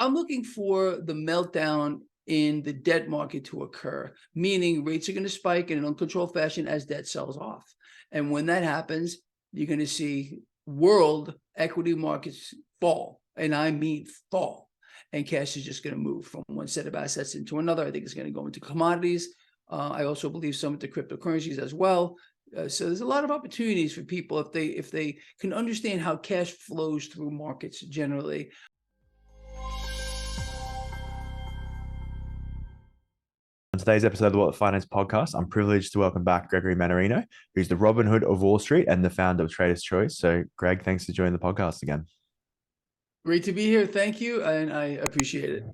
I'm looking for the meltdown in the debt market to occur, meaning rates are going to spike in an uncontrolled fashion as debt sells off. And when that happens, you're going to see world equity markets fall, and I mean fall. And cash is just going to move from one set of assets into another. I think it's going to go into commodities. I also believe some into cryptocurrencies as well. So there's a lot of opportunities for people if they can understand how cash flows through markets generally. On today's episode of the WTFinance podcast, I'm privileged to welcome back Gregory Mannarino, who's the Robin Hood of Wall Street and the founder of Trader's Choice. So, Greg, thanks for joining the podcast again. Great to be here. Thank you, and I appreciate it.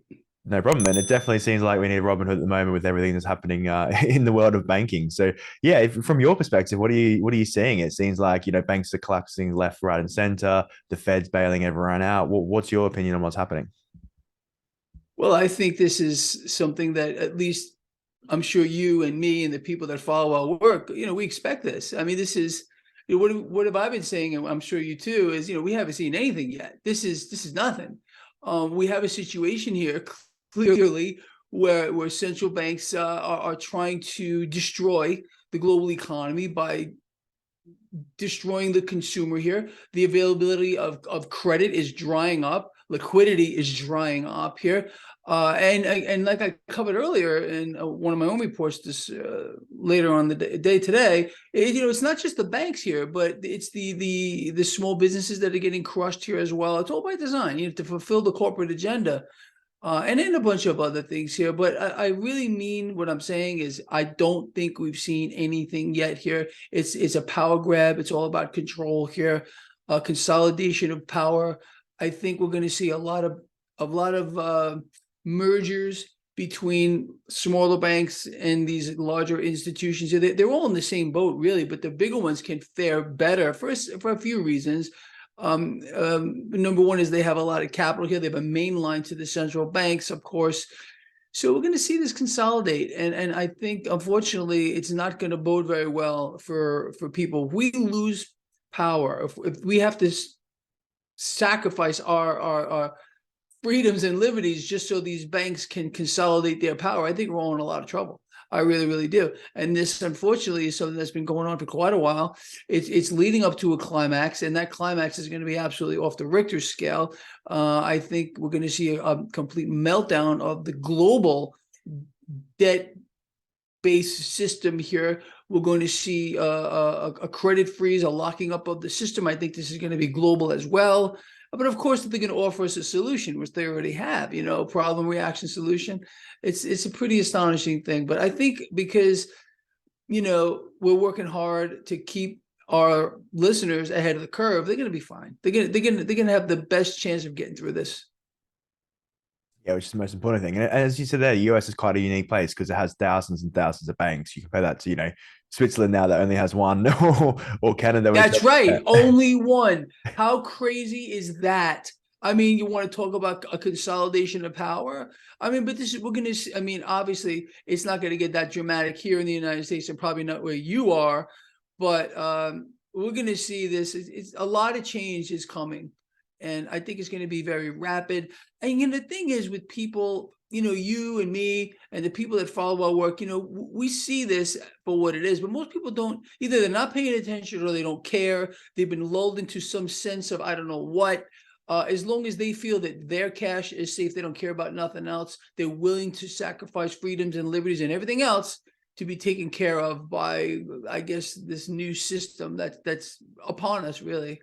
No problem. And it definitely seems like we need Robin Hood at the moment with everything that's happening in the world of banking. So, yeah, from your perspective, what are you seeing? It seems like banks are collapsing left, right, and center. The Fed's bailing everyone out. What's your opinion on what's happening? Well, I think this is something that at least I'm sure you and me and the people that follow our work, we expect this. I mean, this is what have I been saying, and I'm sure you too, is we haven't seen anything yet. This is nothing. We have a situation here clearly where central banks are trying to destroy the global economy by destroying the consumer here. The availability of credit is drying up. Liquidity is drying up here. And like I covered earlier in one of my own reports this later on the day today, it's not just the banks here, but it's the small businesses that are getting crushed here as well. It's all by design, to fulfill the corporate agenda. And then a bunch of other things here. But I really mean what I'm saying is I don't think we've seen anything yet here. It's a power grab. It's all about control here, consolidation of power. I think we're going to see a lot of mergers between smaller banks and these larger institutions. They're all in the same boat, really, but the bigger ones can fare better for a few reasons. Number one is they have a lot of capital here. They have a main line to the central banks, of course. So we're going to see this consolidate. And I think, unfortunately, it's not going to bode very well for people. If we lose power, if we have to sacrifice our freedoms and liberties just so these banks can consolidate their power, I think we're all in a lot of trouble. I really, really do. And this, unfortunately, is something that's been going on for quite a while. It's leading up to a climax, and that climax is going to be absolutely off the Richter scale. I think we're going to see a complete meltdown of the global debt-based system here. We're going to see a credit freeze, a locking up of the system. I think this is going to be global as well. But of course, if they're going to offer us a solution, which they already have, problem, reaction, solution, it's a pretty astonishing thing. But I think because, we're working hard to keep our listeners ahead of the curve, they're going to be fine. They're going to have the best chance of getting through this. Yeah, which is the most important thing. And as you said there, the US is quite a unique place because it has thousands and thousands of banks. You compare that to, Switzerland now that only has one, or Canada. That's right. Only one. How crazy is that? I mean, you want to talk about a consolidation of power? I mean, but we're going to, obviously, it's not going to get that dramatic here in the United States and probably not where you are, but we're going to see this. It's a lot of change is coming. And I think it's going to be very rapid. And the thing is with people, you and me and the people that follow our work, we see this for what it is. But most people don't, either they're not paying attention or they don't care. They've been lulled into some sense of I don't know what. As long as they feel that their cash is safe, they don't care about nothing else. They're willing to sacrifice freedoms and liberties and everything else to be taken care of by, I guess, this new system that's upon us, really.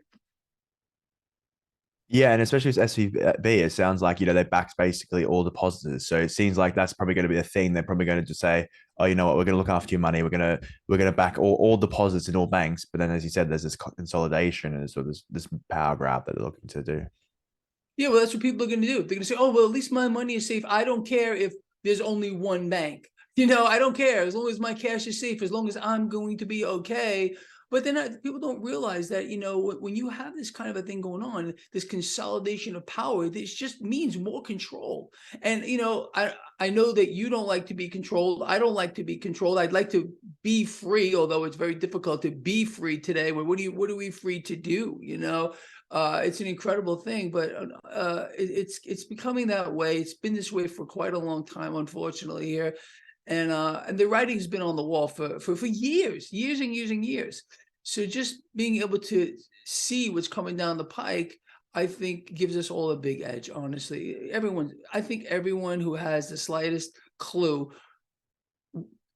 Yeah, and especially with SVB, it sounds like they backed basically all depositors. So it seems like that's probably going to be the thing. They're probably going to just say, "Oh, you know what? We're going to look after your money. We're going to back all deposits in all banks." But then, as you said, there's this consolidation and sort of this power grab that they're looking to do. Yeah, well, that's what people are going to do. They're going to say, "Oh, well, at least my money is safe. I don't care if there's only one bank. I don't care as long as my cash is safe. As long as I'm going to be okay." But then people don't realize that, when you have this kind of a thing going on, this consolidation of power, this just means more control. And, I know that you don't like to be controlled. I don't like to be controlled. I'd like to be free, although it's very difficult to be free today. What are we free to do? It's an incredible thing, but it's becoming that way. It's been this way for quite a long time, unfortunately, here. And the writing's been on the wall for years, years and years and years. So just being able to see what's coming down the pike, I think gives us all a big edge, honestly. I think everyone who has the slightest clue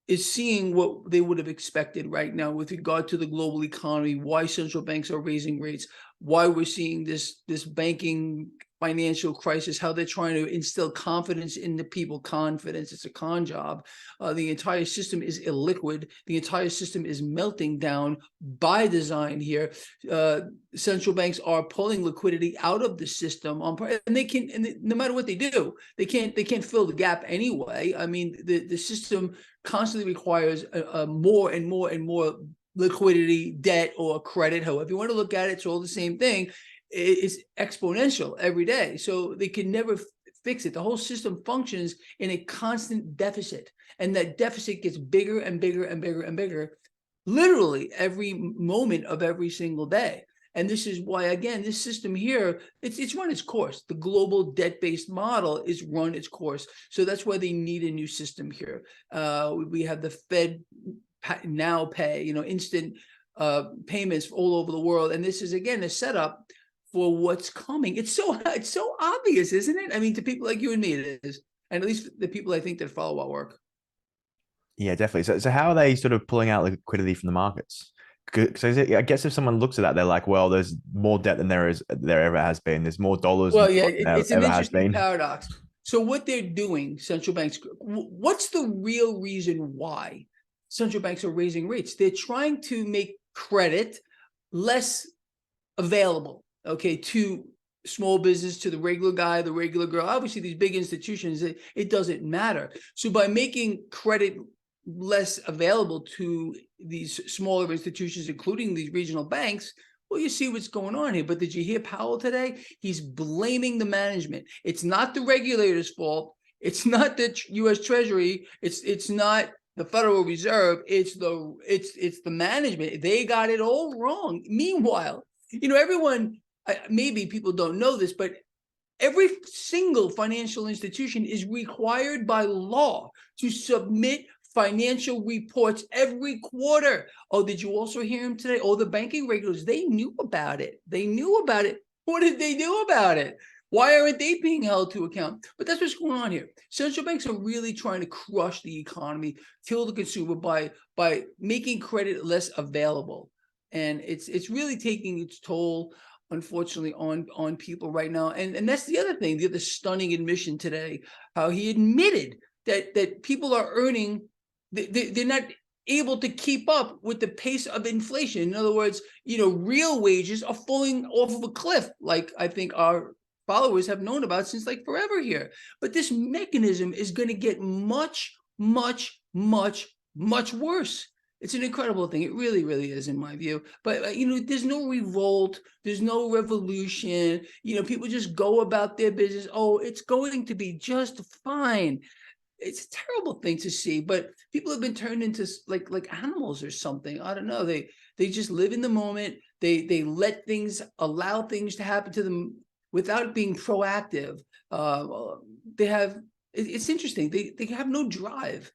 is seeing what they would have expected right now with regard to the global economy, why central banks are raising rates, why we're seeing this banking financial crisis, how they're trying to instill confidence in the people. Confidence, it's a con job. The entire system is illiquid. The entire system is melting down by design here. Central banks are pulling liquidity out of the system and they can, and no matter what they do, they can't fill the gap anyway. I mean, the system constantly requires more and more and more liquidity, debt, or credit, however you want to look at it. It's all the same thing. It's exponential every day. So they can never fix it. The whole system functions in a constant deficit. And that deficit gets bigger and bigger and bigger and bigger, literally every moment of every single day. And this is why, again, this system here, it's run its course. The global debt-based model is run its course. So that's why they need a new system here. We have the Fed now pay, instant payments all over the world. And this is, again, a setup for what's coming. It's so obvious, isn't it? I mean, to people like you and me, it is. And at least the people I think that follow our work. Yeah, definitely. So how are they sort of pulling out liquidity from the markets? So I guess if someone looks at that, they're like, well, there's more debt than there ever has been. There's more dollars Well, than yeah, there it's an ever has interesting been. paradox. So what they're doing, central banks, what's the real reason why central banks are raising rates? They're trying to make credit less available, okay, to small business, to the regular guy, the regular girl. Obviously, these big institutions, it doesn't matter. So by making credit less available to these smaller institutions, including these regional banks, well, you see what's going on here. But did you hear Powell today? He's blaming the management. It's not the regulator's fault. It's not the U.S. Treasury. It's not the Federal Reserve. It's the management. They got it all wrong. Meanwhile, everyone, maybe people don't know this, but every single financial institution is required by law to submit financial reports every quarter. Oh, did you also hear him today? Oh, the banking regulators, they knew about it. They knew about it. What did they do about it? Why aren't they being held to account? But that's what's going on here. Central banks are really trying to crush the economy, kill the consumer by making credit less available. And it's really taking its toll, unfortunately, on people right now. And that's the other thing, the other stunning admission today, how he admitted that people are earning, they're not able to keep up with the pace of inflation. In other words, real wages are falling off of a cliff, like I think our followers have known about since like forever here. But this mechanism is going to get much, much, much, much worse. It's an incredible thing. It really, really is, in my view. But, there's no revolt. There's no revolution. People just go about their business. Oh, it's going to be just fine. It's a terrible thing to see, but people have been turned into like animals or something. I don't know. They just live in the moment. They allow things to happen to them without being proactive. It's interesting. They have no drive.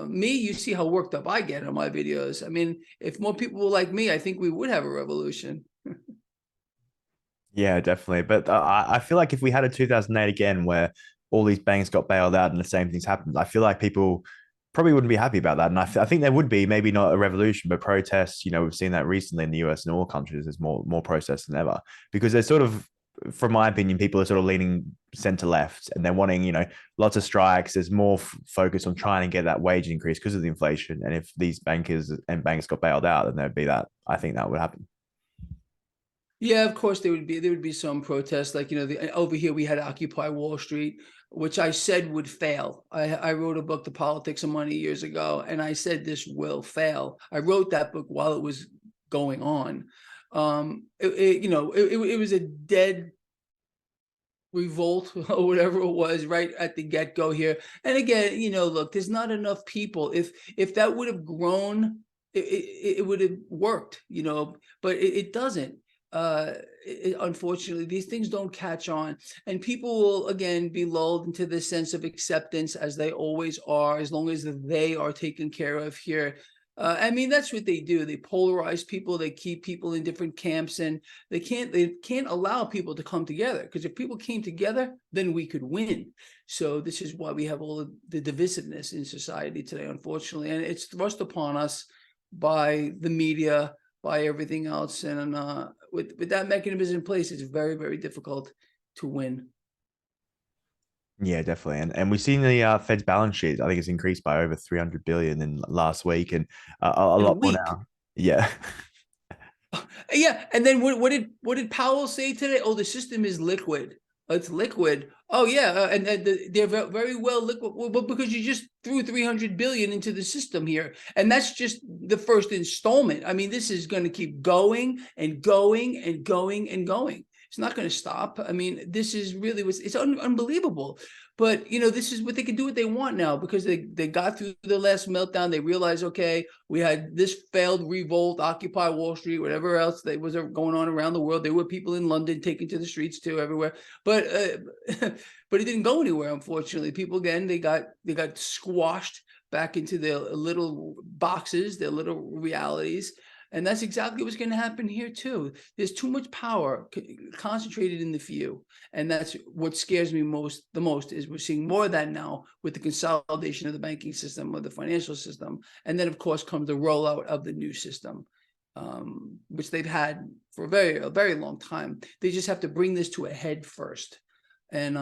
Me, you see how worked up I get on my videos. I mean, if more people were like me, I think we would have a revolution. Yeah, definitely. But I feel like if we had a 2008 again, where all these banks got bailed out and the same things happened, I feel like people probably wouldn't be happy about that. And I think there would be maybe not a revolution, but protests. We've seen that recently in the US and all countries. There's more protests than ever because there's sort of, from my opinion, people are sort of leaning center left and they're wanting, lots of strikes. There's more focus on trying to get that wage increase because of the inflation. And if these bankers and banks got bailed out, then there'd be that. I think that would happen. Yeah, of course there would be some protests, like over here we had Occupy Wall Street, which I said would fail. I wrote a book, The Politics of Money, years ago, and I said this will fail. I wrote that book while it was going on. It was a dead revolt or whatever it was right at the get-go here. And again, look, there's not enough people. If that would have grown, it would have worked, but it doesn't. unfortunately, these things don't catch on, and people will again be lulled into this sense of acceptance, as they always are, as long as they are taken care of here. I mean, that's what they do. They polarize people. They keep people in different camps, and they can't allow people to come together, because if people came together, then we could win. So this is why we have all of the divisiveness in society today, unfortunately, and it's thrust upon us by the media, by everything else. And with that mechanism in place, it's very, very difficult to win. Yeah, definitely. And we've seen the Fed's balance sheet. I think it's increased by over 300 billion in last week, and a In a lot more week. now. Yeah. Yeah, and then what did Powell say today? Oh, the system is liquid. It's liquid. Oh yeah, and they're very well liquid. Well, because you just threw 300 billion into the system here, and that's just the first installment. I mean, this is going to keep going and going and going and going. It's not going to stop. I mean, this is really it's unbelievable. But this is what they can do what they want now, because they got through the last meltdown. They realized, okay, we had this failed revolt, Occupy Wall Street, whatever else that was going on around the world. There were people in London taking to the streets too, everywhere. But but it didn't go anywhere, unfortunately. People, again, they got squashed back into their little boxes, their little realities. And that's exactly what's going to happen here too. There's too much power concentrated in the few. And that's what scares me the most is we're seeing more of that now with the consolidation of the banking system, of the financial system. And then, of course, comes the rollout of the new system, which they've had for a very long time. They just have to bring this to a head first. And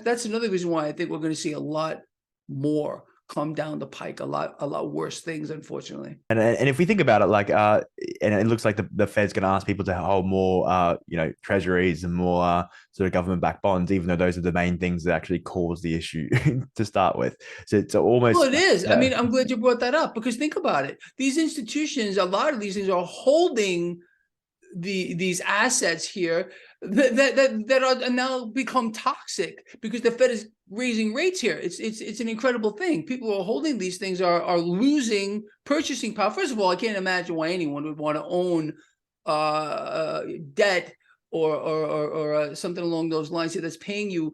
that's another reason why I think we're going to see a lot more come down the pike, a lot worse things, unfortunately. And if we think about it, like and it looks like the Fed's going to ask people to hold more treasuries and more sort of government-backed bonds, even though those are the main things that actually cause the issue to start with. So it's almost, well, it is. I mean, I'm glad you brought that up, because think about it. These institutions, a lot of these things are holding these assets here that are now become toxic because the Fed is raising rates here. It's an incredible thing. People who are holding these things are losing purchasing power. First of all, I can't imagine why anyone would want to own debt or something along those lines here that's paying you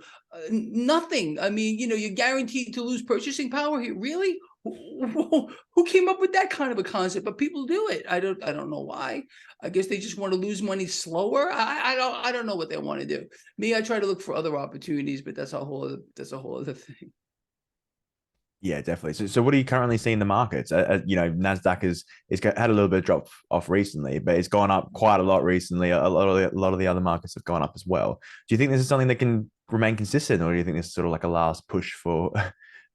nothing. I mean, you're guaranteed to lose purchasing power here. Really? Who came up with that kind of a concept? But people do it. I don't know why. I guess they just want to lose money slower. I don't know what they want to do. Me, I try to look for other opportunities, but that's a whole other thing. Yeah, definitely. So what are you currently seeing in the markets? Nasdaq has had a little bit of drop off recently, but it's gone up quite a lot recently. A lot of the other markets have gone up as well. Do you think this is something that can remain consistent, or do you think this is sort of like a last push for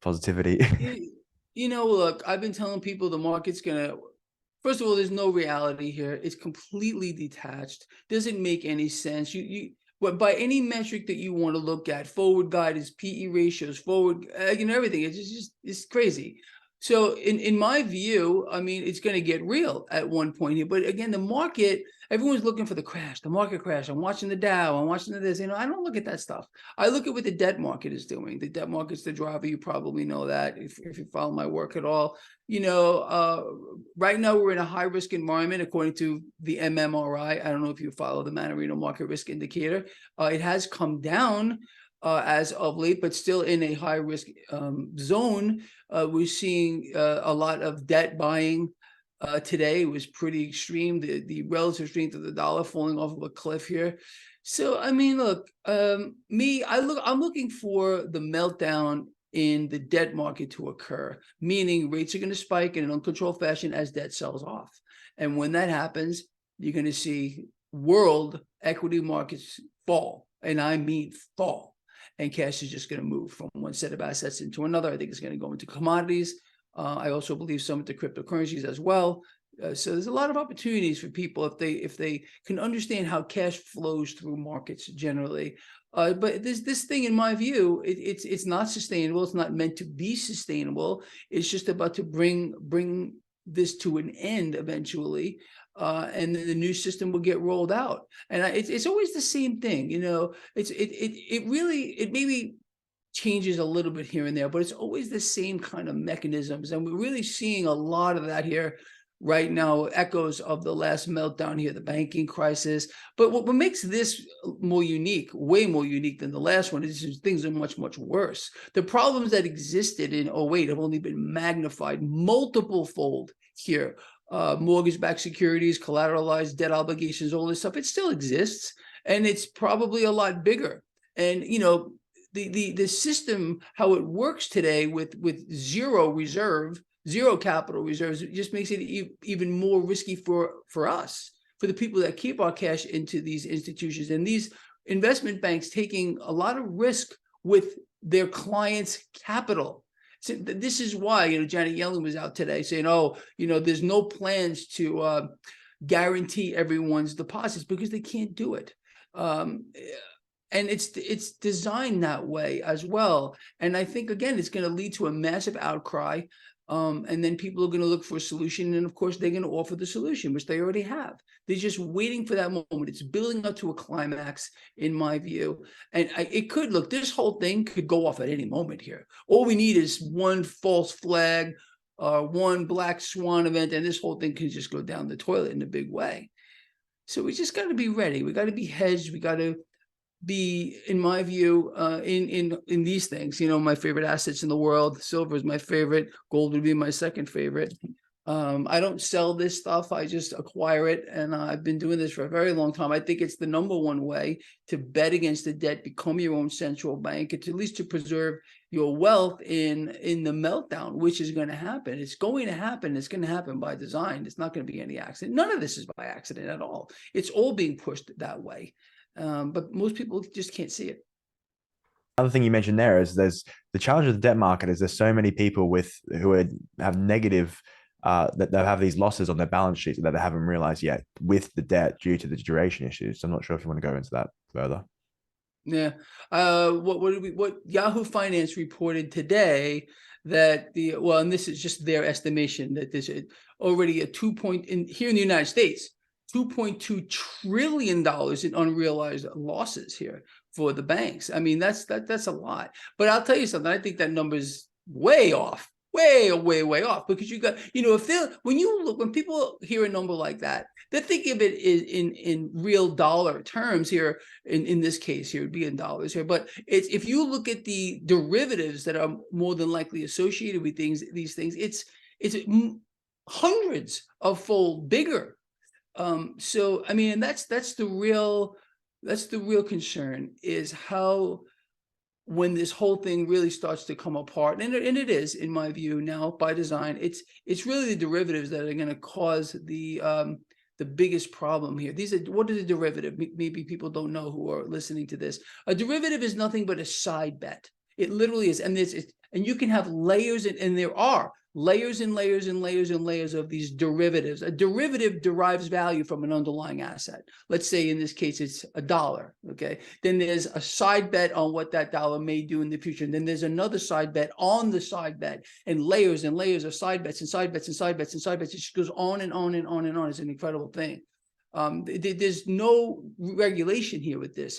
positivity? Look, I've been telling people the market's gonna. First of all, there's no reality here. It's completely detached. Doesn't make any sense. But by any metric that you want to look at, forward guidance, PE ratios, forward, everything. It's crazy. So in my view, I mean, it's going to get real at one point here. But again, the market, everyone's looking for the crash, the market crash. I'm watching the Dow. I'm watching this. I don't look at that stuff. I look at what the debt market is doing. The debt market's the driver. You probably know that if you follow my work at all. Right now we're in a high risk environment according to the MMRI. I don't know if you follow the Mannarino market risk indicator. It has come down as of late, but still in a high risk zone. We're seeing a lot of debt buying today. It was pretty extreme. The relative strength of the dollar falling off of a cliff here. So I mean, look, I'm looking for the meltdown in the debt market to occur, meaning rates are going to spike in an uncontrolled fashion as debt sells off. And when that happens, you're going to see world equity markets fall, and I mean fall. And cash is just going to move from one set of assets into another. I think it's going to go into commodities. I also believe some into cryptocurrencies as well. So there's a lot of opportunities for people if they can understand how cash flows through markets generally. But this thing, in my view, it's not sustainable. It's not meant to be sustainable. It's just about to bring this to an end eventually. And then the new system will get rolled out. And it's always the same thing, it maybe changes a little bit here and there, but it's always the same kind of mechanisms. And we're really seeing a lot of that here right now, echoes of the last meltdown here, the banking crisis. But what makes this more unique, way more unique than the last one, is just things are much, much worse. The problems that existed in '08 have only been magnified multiple fold here. Mortgage-backed securities, collateralized debt obligations, all this stuff, it still exists, and it's probably a lot bigger. And, you know, the system, how it works today with zero reserve, zero capital reserves, it just makes it even more risky for us, for the people that keep our cash into these institutions, and these investment banks taking a lot of risk with their clients' capital. So this is why, you know, Janet Yellen was out today saying, oh, you know, there's no plans to guarantee everyone's deposits because they can't do it. And it's designed that way as well. And I think, again, it's going to lead to a massive outcry. And then people are going to look for a solution. And of course, they're going to offer the solution, which they already have. They're just waiting for that moment. It's building up to a climax, in my view. And it could, look, this whole thing could go off at any moment here. All we need is one false flag, one black swan event, and this whole thing can just go down the toilet in a big way. So we just got to be ready. We got to be hedged. We got to be, in my view, in these things, you know, my favorite assets in the world. Silver is my favorite. Gold would be my second favorite. I don't sell this stuff. I just acquire it. And I've been doing this for a very long time. I think it's the number one way to bet against the debt, become your own central bank. It's at least to preserve your wealth in the meltdown, which is going to happen. It's going to happen. It's going to happen by design. It's not going to be any accident. None of this is by accident at all. It's all being pushed that way. But most people just can't see it. Another thing you mentioned there is there's the challenge of the debt market is there's so many people have negative that have these losses on their balance sheets that they haven't realized yet with the debt due to the duration issues. So I'm not sure if you want to go into that further. Yeah. What Yahoo Finance reported today, that and this is just their estimation, that there's already here in the United States, $2.2 trillion in unrealized losses here for the banks. I mean, that's a lot. But I'll tell you something, I think that number's way off, way off, because you got, you know, when people hear a number like that, they think of it in real dollar terms here. In this case here, it'd be in dollars here. But if you look at the derivatives that are more than likely associated with these things, it's hundreds of fold bigger. So I mean, and that's the real concern, is how, when this whole thing really starts to come apart, and it is, in my view, now by design, it's really the derivatives that are going to cause the biggest problem here. What is a derivative? Maybe people don't know who are listening to this. A derivative is nothing but a side bet. It literally is, and you can have layers, and there are layers and layers and layers and layers of these derivatives. A derivative derives value from an underlying asset. Let's say in this case, it's $1. Okay. Then there's a side bet on what that dollar may do in the future. And then there's another side bet on the side bet, and layers of side bets and side bets and side bets and side bets. It just goes on and on and on and on. It's an incredible thing. There's no regulation here with this.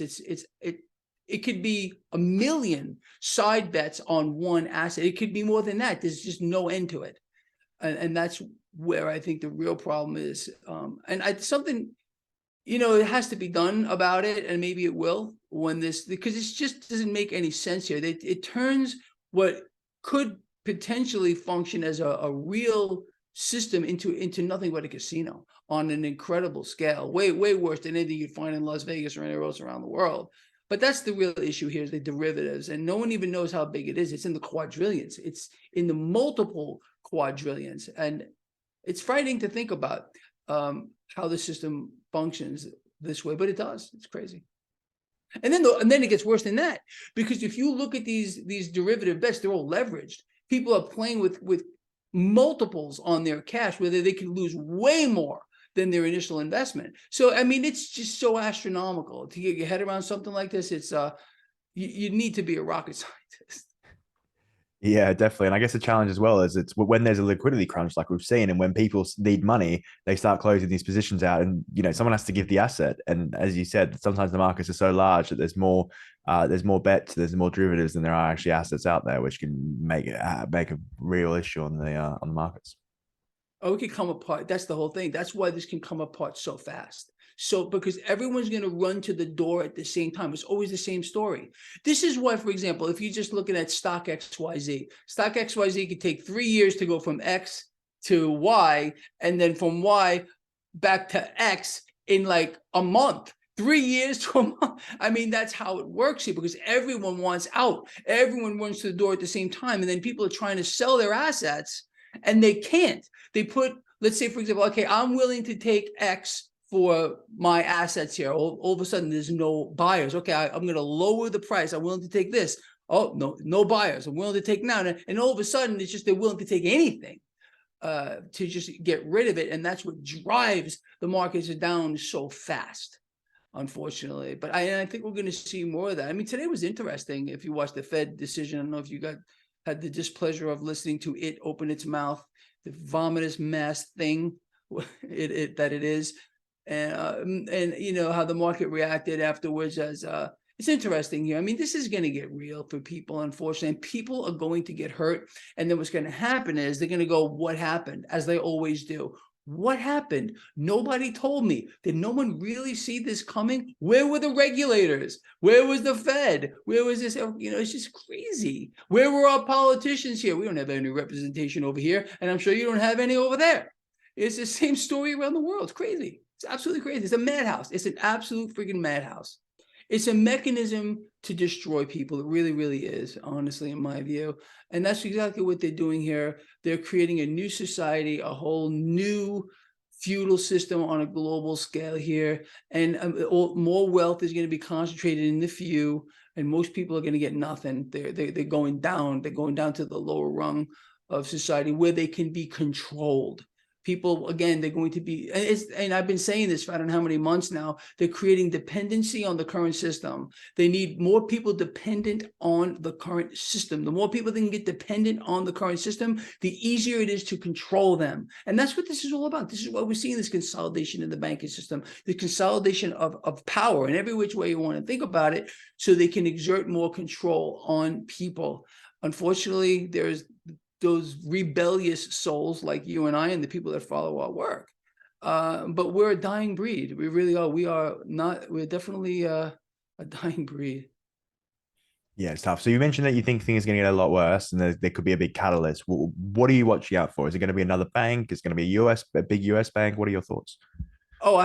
It could be 1 million side bets on one asset. It could be more than that. There's just no end to it. And that's where I think the real problem is. Something, you know, it has to be done about it. And maybe it will, because it just doesn't make any sense here. It turns what could potentially function as a real system into nothing but a casino on an incredible scale, way worse than anything you'd find in Las Vegas or anywhere else around the world. But that's the real issue here, is the derivatives, and no one even knows how big it is. It's in the quadrillions. It's in the multiple quadrillions, and it's frightening to think about how the system functions this way, but it does. It's crazy. And then it gets worse than that, because if you look at these derivative bets, they're all leveraged. People are playing with multiples on their cash, where they can lose way more than their initial investment. So, I mean, it's just so astronomical to get your head around something like this. It's you need to be a rocket scientist. Yeah, definitely. And I guess the challenge as well is it's when there's a liquidity crunch, like we've seen, and when people need money, they start closing these positions out, and you know, someone has to give the asset. And as you said, sometimes the markets are so large that there's more bets, there's more derivatives than there are actually assets out there, which can make a real issue on the markets. Oh, it could come apart. That's the whole thing. That's why this can come apart so fast. So, because everyone's going to run to the door at the same time. It's always the same story. This is why, for example, if you're just looking at stock XYZ, stock XYZ could take 3 years to go from X to Y, and then from Y back to X in like a month. 3 years to a month. I mean, that's how it works here, because everyone wants out. Everyone runs to the door at the same time. And then people are trying to sell their assets and they can't. They put, let's say, for example, okay, I'm willing to take X for my assets here. All of a sudden, there's no buyers. Okay, I'm going to lower the price. I'm willing to take this. Oh, no buyers. I'm willing to take now. And all of a sudden, it's just they're willing to take anything to just get rid of it. And that's what drives the markets down so fast, unfortunately. But I think we're going to see more of that. I mean, today was interesting. If you watched the Fed decision, I don't know if you had the displeasure of listening to it open its mouth, the vomitous mass thing that it is, and you know how the market reacted afterwards. As it's interesting here. I mean, this is going to get real for people, unfortunately, and people are going to get hurt. And then what's going to happen is they're going to go, "What happened?" As they always do. What happened? Nobody told me. Did no one really see this coming? Where were the regulators? Where was the Fed? Where was this? You know, it's just crazy. Where were our politicians here? We don't have any representation over here, and I'm sure you don't have any over there. It's the same story around the world. It's crazy. It's absolutely crazy. It's a madhouse. It's an absolute freaking madhouse. It's a mechanism to destroy people. It really, really is, honestly, in my view. And that's exactly what they're doing here. They're creating a new society, a whole new feudal system on a global scale here. And more wealth is going to be concentrated in the few, and most people are going to get nothing. They're going down. They're going down to the lower rung of society where they can be controlled. People, again, they're going to be, and I've been saying this for I don't know how many months now, they're creating dependency on the current system. They need more people dependent on the current system. The more people that can get dependent on the current system, the easier it is to control them. And that's what this is all about. This is why we're seeing this consolidation in the banking system, the consolidation of power in every which way you want to think about it, so they can exert more control on people. Unfortunately, there's those rebellious souls like you and I and the people that follow our work. But we're a dying breed. We really are. We're definitely a dying breed. Yeah, it's tough. So you mentioned that you think things are going to get a lot worse, and there could be a big catalyst. What are you watching out for? Is it going to be another bank? Is it going to be a big US bank? What are your thoughts? Oh,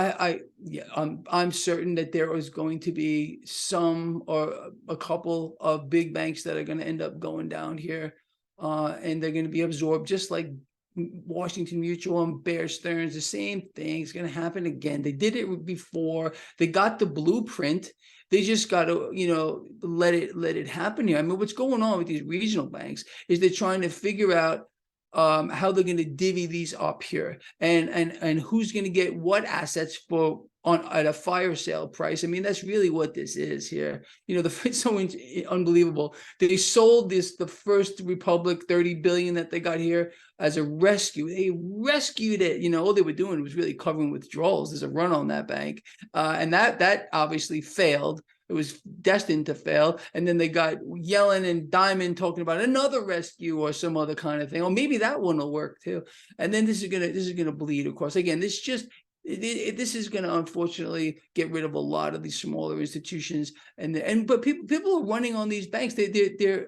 yeah, I'm certain that there is going to be some or a couple of big banks that are going to end up going down here, and they're going to be absorbed, just like Washington Mutual and Bear Stearns. The same thing is going to happen again. They did it before. They got the blueprint. They just got to, let it happen here. I mean, what's going on with these regional banks is they're trying to figure out how they're going to divvy these up here, and who's going to get what assets at a fire sale price. I mean, that's really what this is here. It's so unbelievable. They sold the First Republic 30 billion that they got here as a rescue. They rescued it. All they were doing was really covering withdrawals. There's a run on that bank, and that obviously failed. It was destined to fail. And then they got Yellen and Diamond talking about another rescue or some other kind of thing. Or maybe that one will work too. And then this is gonna bleed, of course. Again, this is going to unfortunately get rid of a lot of these smaller institutions, but people are running on these banks. They're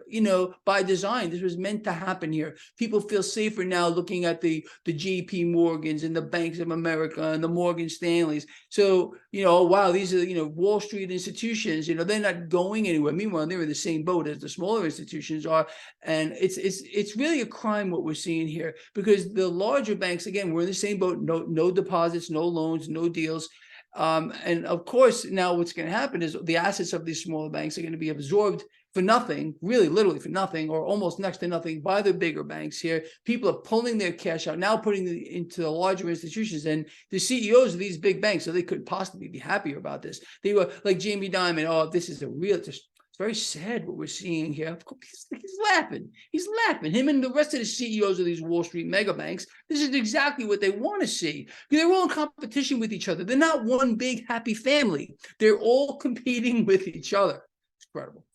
by design. This was meant to happen here. People feel safer now looking at the JP Morgans and the Banks of America and the Morgan Stanleys. So oh wow, these are Wall Street institutions. They're not going anywhere. Meanwhile, they're in the same boat as the smaller institutions are, and it's really a crime what we're seeing here, because the larger banks, again, we're in the same boat. No deposits, no loans, no deals. And of course, now what's going to happen is the assets of these smaller banks are going to be absorbed for nothing, really literally for nothing, or almost next to nothing, by the bigger banks here. People are pulling their cash out, now putting it into the larger institutions, and the CEOs of these big banks, so they could possibly be happier about this. They were like Jamie Dimon, oh, this is it's very sad what we're seeing here. Of course, he's laughing. He's laughing. Him and the rest of the CEOs of these Wall Street mega banks, this is exactly what they want to see. They're all in competition with each other. They're not one big happy family. They're all competing with each other. It's incredible.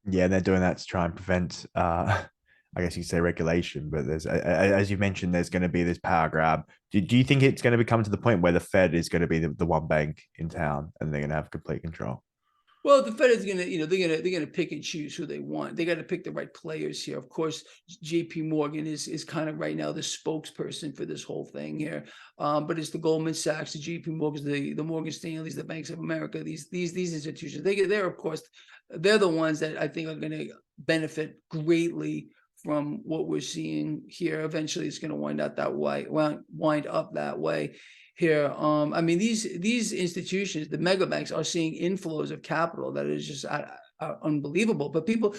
Yeah, they're doing that to try and prevent I guess you could say regulation, but there's, as you mentioned, there's going to be this power grab. Do you think it's going to become to the point where the Fed is going to be the one bank in town and they're going to have complete control? Well, the Fed is gonna, they're gonna pick and choose who they want. They got to pick the right players here. Of course, J.P. Morgan is kind of right now the spokesperson for this whole thing here. But it's the Goldman Sachs, the J.P. Morgans, the Morgan Stanleys, the Banks of America. These institutions. They're of course they're the ones that I think are going to benefit greatly from what we're seeing here. Eventually, it's going to wind up that way here. I mean, these institutions, the mega banks, are seeing inflows of capital that is just unbelievable. But people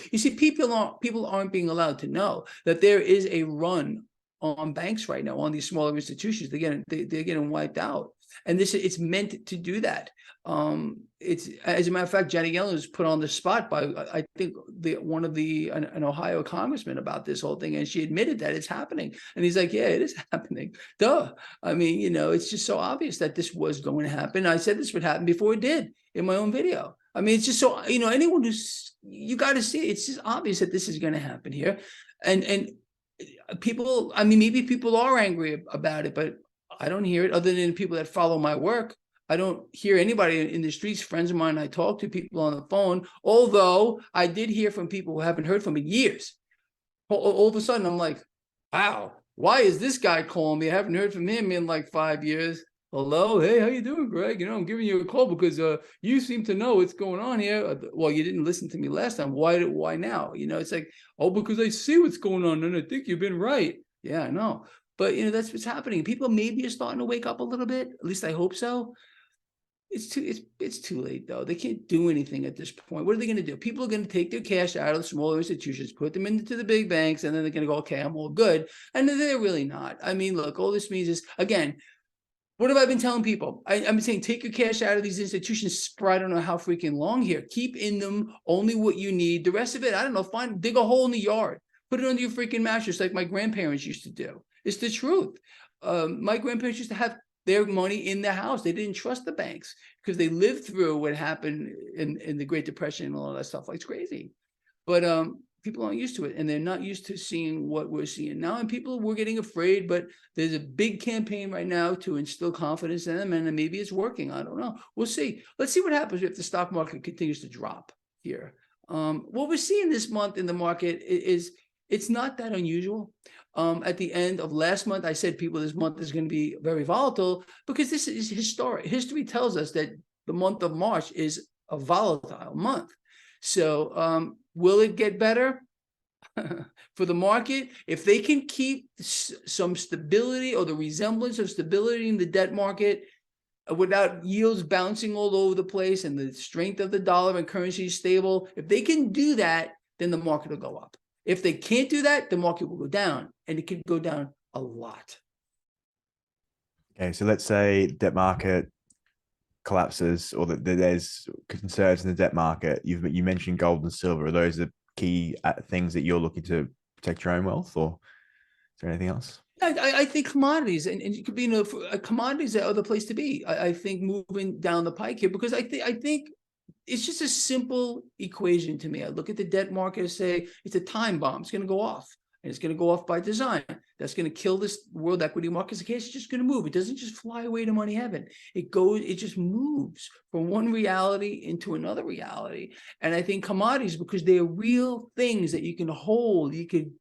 aren't being allowed to know that there is a run on banks right now, on these smaller institutions. They're getting wiped out, and it's meant to do that. It's, as a matter of fact, Janet Yellen was put on the spot by, I think, an Ohio congressman about this whole thing, and she admitted that it's happening. And he's like, "Yeah, it is happening. Duh." I mean, it's just so obvious that this was going to happen. I said this would happen before it did in my own video. I mean, it's just so, anyone you got to see it. It's just obvious that this is going to happen here, and people. I mean, maybe people are angry about it, but I don't hear it, other than people that follow my work. I don't hear anybody in the streets, friends of mine I talk to, people on the phone, although I did hear from people who haven't heard from in years. All of a sudden, I'm like, wow, why is this guy calling me? I haven't heard from him in like 5 years. Hello, hey, how you doing, Greg? I'm giving you a call because you seem to know what's going on here. Well, you didn't listen to me last time. Why now? It's like, oh, because I see what's going on and I think you've been right. Yeah, I know. But that's what's happening. People maybe are starting to wake up a little bit. At least I hope so. It's too late though. They can't do anything at this point. What are they going to do? People are going to take their cash out of the smaller institutions, put them into the big banks, and then they're going to go, okay, I'm all good. And they're really not. I mean, look, all this means is, again, what have I been telling people? I'm saying take your cash out of these institutions for I don't know how freaking long here. Keep in them only what you need. The rest of it, I don't know, dig a hole in the yard. Put it under your freaking mattress like my grandparents used to do. It's the truth. My grandparents used to have their money in the house. They didn't trust the banks because they lived through what happened in the Great Depression and all that stuff. Like, it's crazy. But people aren't used to it, and they're not used to seeing what we're seeing now. And people were getting afraid, but there's a big campaign right now to instill confidence in them, and maybe it's working. I don't know. We'll see. Let's see what happens if the stock market continues to drop here. What we're seeing this month in the market is it's not that unusual. At the end of last month, I said this month is going to be very volatile because this is historic. History tells us that the month of March is a volatile month. So will it get better for the market? If they can keep some stability or the resemblance of stability in the debt market without yields bouncing all over the place and the strength of the dollar and currency is stable, if they can do that, then the market will go up. If they can't do that, the market will go down, and it can go down a lot. Okay, so let's say debt market collapses or that there's concerns in the debt market. You mentioned gold and silver. Are those the key things that you're looking to protect your own wealth, or is there anything else? I think commodities, and it could be commodities are the place to be. I think moving down the pike here, because I think it's just a simple equation to me. I look at the debt market and say it's a time bomb. It's going to go off, and it's going to go off by design. That's going to kill this world equity market. The case is just going to move. It doesn't just fly away to money heaven. It just moves from one reality into another reality. And I think commodities, because they're real things that you can hold, you can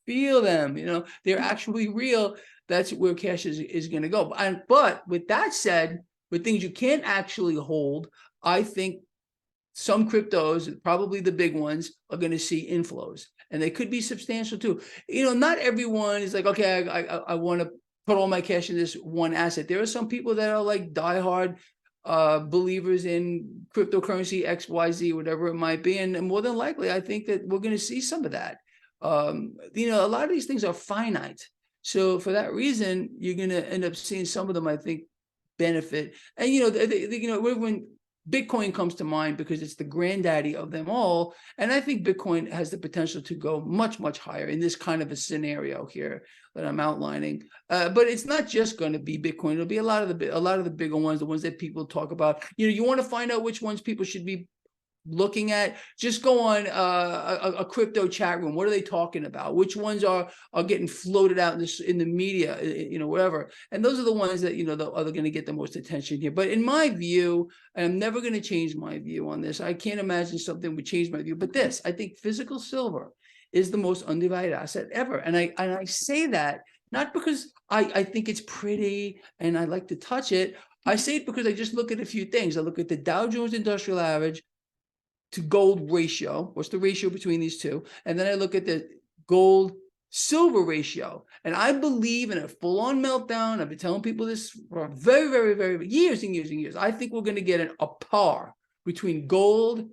feel them, they're actually real. That's where cash is going to go. But with that said, with things you can't actually hold, I think some cryptos, probably the big ones, are going to see inflows, and they could be substantial too. Not everyone is like, okay, I want to put all my cash in this one asset. There are some people that are like diehard believers in cryptocurrency, XYZ, whatever it might be. And more than likely, I think that we're going to see some of that. A lot of these things are finite. So for that reason, you're going to end up seeing some of them, I think, benefit. And, when Bitcoin comes to mind because it's the granddaddy of them all. And I think Bitcoin has the potential to go much, much higher in this kind of a scenario here that I'm outlining. But it's not just going to be Bitcoin. It'll be a lot of the bigger ones, the ones that people talk about. You want to find out which ones people should be looking at, just go on a crypto chat room. What are they talking about? Which ones are getting floated out in the media, whatever. And those are the ones that, are going to get the most attention here. But in my view, and I'm never going to change my view on this. I can't imagine something would change my view. But I think physical silver is the most undervalued asset ever. And I say that not because I think it's pretty and I like to touch it. I say it because I just look at a few things. I look at the Dow Jones Industrial Average to gold ratio. What's the ratio between these two? And then I look at the gold silver ratio. And I believe in a full-on meltdown. I've been telling people this for very, very, very years and years and years. I think we're going to get a par between gold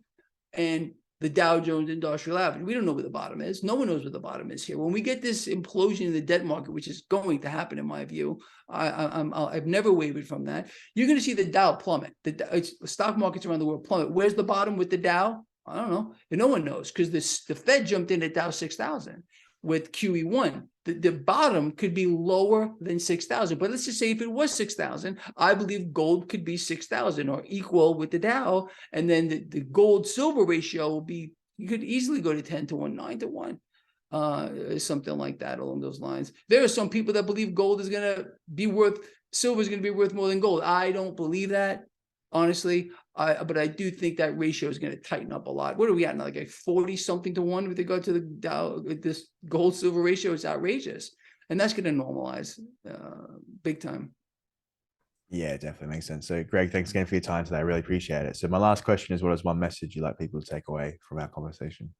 and the Dow Jones Industrial Average. We don't know where the bottom is. No one knows where the bottom is here. When we get this implosion in the debt market, which is going to happen in my view, I've never wavered from that. You're going to see the Dow plummet. The stock markets around the world plummet. Where's the bottom with the Dow? I don't know. And no one knows because the Fed jumped in at Dow 6,000 with QE1. The bottom could be lower than 6,000. But let's just say if it was 6,000, I believe gold could be 6,000 or equal with the Dow. And then the gold silver ratio will be, you could easily go to 10 to 1, 9 to 1, something like that along those lines. There are some people that believe gold is going to be worth, silver is going to be worth more than gold. I don't believe that, honestly. But I do think that ratio is going to tighten up a lot. What are we at now? Like a 40 something to 1 with regard to the Dow, this gold silver ratio is outrageous. And that's going to normalize big time. Yeah, definitely makes sense. So Greg, thanks again for your time today. I really appreciate it. So my last question is, what is one message you'd like people to take away from our conversation?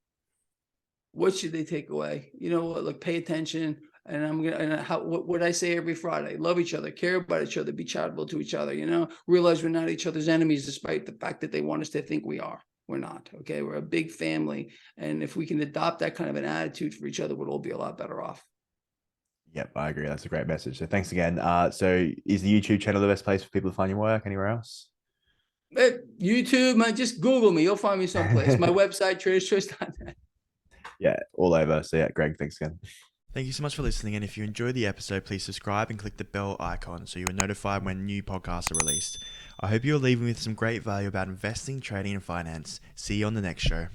What should they take away? Look, pay attention. And what I say every Friday: love each other, care about each other, be charitable to each other. Realize we're not each other's enemies, despite the fact that they want us to think we are. We're not. Okay, we're a big family, and if we can adopt that kind of an attitude for each other, we'll all be a lot better off. Yep, I agree. That's a great message. So thanks again. So is the YouTube channel the best place for people to find your work? Anywhere else? YouTube, just Google me. You'll find me someplace. My website, traderschoice.net. Yeah, all over. So yeah, Greg, thanks again. Thank you so much for listening. And if you enjoyed the episode, please subscribe and click the bell icon so you are notified when new podcasts are released. I hope you're leaving with some great value about investing, trading, and finance. See you on the next show.